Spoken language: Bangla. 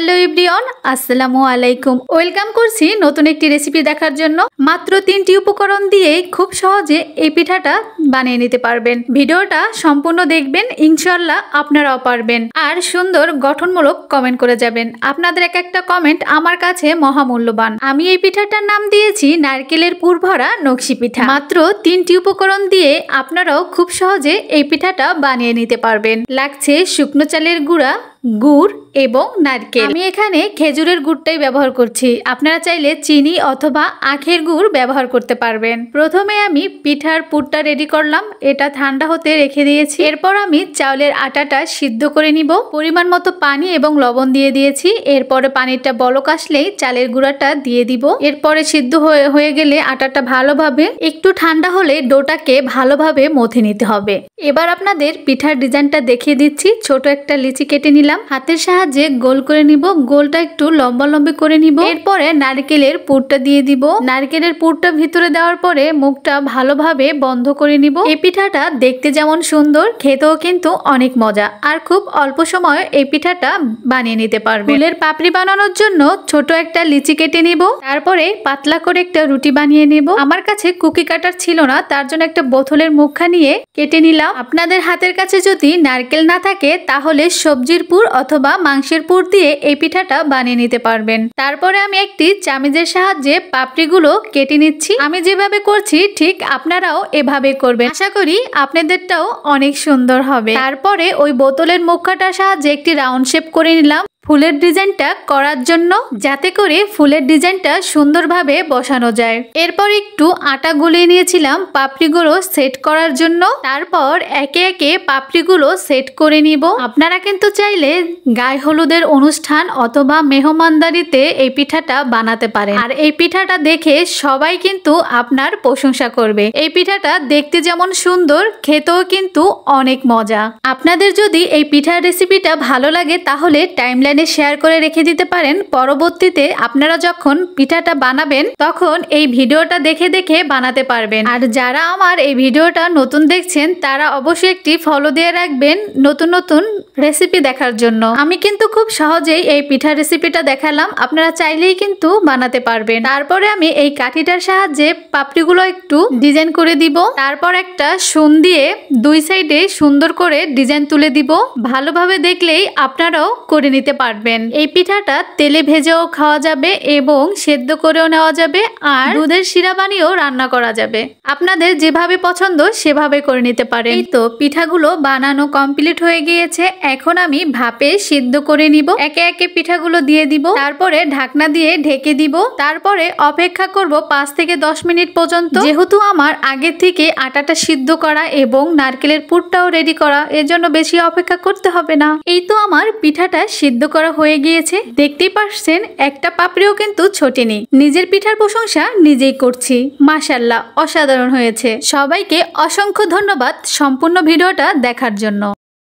হ্যালো এভরিওয়ান, আসসালামু আলাইকুম। ওয়েলকাম করছি নতুন একটি রেসিপি দেখার জন্য। মাত্র 3টি উপকরণ দিয়ে খুব সহজে এই পিঠাটা বানিয়ে নিতে পারবেন। ভিডিওটা সম্পূর্ণ দেখবেন, ইনশাআল্লাহ আপনারাও পারবেন। আর সুন্দর গঠনমূলক কমেন্ট করে যাবেন। আপনাদের এক একটা কমেন্ট আমার কাছে মহামূল্যবান। আমি এই পিঠাটার নাম দিয়েছি নারকেলের পুর ভরা নকশি পিঠা। মাত্র 3টি উপকরণ দিয়ে আপনারাও খুব সহজে এই পিঠাটা বানিয়ে নিতে পারবেন। লাগছে শুকনো চালের গুঁড়া, গুড় এবং নারকেল। আমি এখানে খেজুরের গুড়টাই ব্যবহার করছি। আপনারা চাইলে চিনি অথবা আখের গুড় ব্যবহার করতে পারবেন। প্রথমে আমি পিঠার পুরটা রেডি করলাম, এটা ঠান্ডা হতে রেখে দিয়েছি। এরপর আমি চাউলের আটাটা সিদ্ধ করে নিব। পরিমাণ মতো পানি এবং লবণ দিয়ে দিয়েছি। এরপরে পানিটা বলক আসলেই চালের গুঁড়াটা দিয়ে দিব। এরপরে সিদ্ধ হয়ে গেলে আটাটা ভালোভাবে একটু ঠান্ডা হলে ডোটাকে ভালোভাবে মথে নিতে হবে। এবার আপনাদের পিঠার ডিজাইনটা দেখিয়ে দিচ্ছি। ছোট একটা লিচি কেটে নিলাম, হাতের সাহায্যে গোল করে নিব। গোলটা একটু লম্বা লম্বি করে নিব। এরপরে নারকেলের পুরটা দিয়ে দিব। নারকেলের পুরটা ভিতরে দেওয়ার পরে মুখটা ভালোভাবে বন্ধ করে নিব। এই পিঠাটা দেখতে যেমন সুন্দর, খেতেও কিন্তু অনেক মজা। আর খুব অল্প সময়ে এই পিঠাটা বানিয়ে নিতে পারবে। ফুলের পাপড়ি বানানোর জন্য ছোট একটা লিচি কেটে নিব। তারপরে পাতলা করে একটা রুটি বানিয়ে নিব। আমার কাছে কুকি কাটার ছিল না, তার জন্য একটা বোতলের মুখা নিয়ে কেটে নিলাম। আপনাদের হাতের কাছে যদি নারকেল না থাকে তাহলে সবজির পুর অথবা মাংসের পুর দিয়ে এই পিঠাটা বানিয়ে নিতে পারবেন। তারপরে আমি একটি চামিচের সাহায্যে পাপড়িগুলো কেটে নিচ্ছি। আমি যেভাবে করছি ঠিক আপনারাও এভাবে করবেন। আশা করি আপনাদেরটাও অনেক সুন্দর হবে। তারপরে ওই বোতলের মুখাটার সাহায্যে একটি রাউন্ড শেপ করে নিলাম ফুলের ডিজাইনটা করার জন্য, যাতে করে ফুলের ডিজাইনটা সুন্দরভাবে বসানো যায়। এরপর একটু আটা গুলিয়ে নিয়েছিলাম পাপড়িগুলো সেট করার জন্য। তারপর একে একে পাপড়িগুলো সেট করে নিব। আপনারা কিন্তু চাইলে গায়ে হলুদের অনুষ্ঠান অথবা মেহমানদারিতে এই পিঠাটা বানাতে পারেন। আর এই পিঠাটা দেখে সবাই কিন্তু আপনার প্রশংসা করবে। এই পিঠাটা দেখতে যেমন সুন্দর, খেতেও কিন্তু অনেক মজা। আপনাদের যদি এই পিঠার রেসিপিটা ভালো লাগে তাহলে টাইমলাইন শেয়ার করে রেখে দিতে পারেন। পরবর্তীতে আপনারা যখন পিঠাটা বানাবেন তখন এই ভিডিওটা দেখে দেখে বানাতে পারবেন। আর যারা আমার এই ভিডিওটা নতুন দেখছেন তারা অবশ্যই একটি ফলো দিয়ে রাখবেন নতুন নতুন রেসিপি দেখার জন্য। আমি কিন্তু খুব সহজেই এই পিঠার রেসিপিটা দেখালাম, আপনারা চাইলেই কিন্তু বানাতে পারবেন। তারপরে আমি এই কাঠিটার সাহায্যে পাপড়িগুলো একটু ডিজাইন করে দিব। তারপর একটা সুন দিয়ে দুই সাইডে সুন্দর করে ডিজাইন তুলে দিব। ভালোভাবে দেখলেই আপনারাও করে নিতে পারবেন। এই পিঠাটা তেলে ভেজেও খাওয়া যাবে এবং সেদ্ধ করেও নেওয়া যাবে, আর দুধের শিরা বানিয়েও রান্না করা যাবে। আপনাদের যেভাবে পছন্দ সেভাবে করে নিতে পারেন। এই তো পিঠাগুলো বানানো কমপ্লিট হয়ে গিয়েছে। এখন আমি ভাপে সিদ্ধ করে নিব। একে একে পিঠাগুলো দিয়ে দিব। তারপরে ঢাকনা দিয়ে ঢেকে দিব। তারপরে অপেক্ষা করব 5 থেকে 10 মিনিট পর্যন্ত। যেহেতু আমার আগে থেকে আটাটা সিদ্ধ করা এবং নারকেলের পুরটাও রেডি করা, এর জন্য বেশি অপেক্ষা করতে হবে না। এই তো আমার পিঠাটা সিদ্ধ করা হয়ে গিয়েছে। দেখতেই পাচ্ছেন একটা পাপড়িও কিন্তু ছোটেনি। নিজের পিঠার প্রশংসা নিজেই করছি। মাশাআল্লাহ, অসাধারণ হয়েছে। সবাইকে অসংখ্য ধন্যবাদ সম্পূর্ণ ভিডিওটা দেখার জন্য।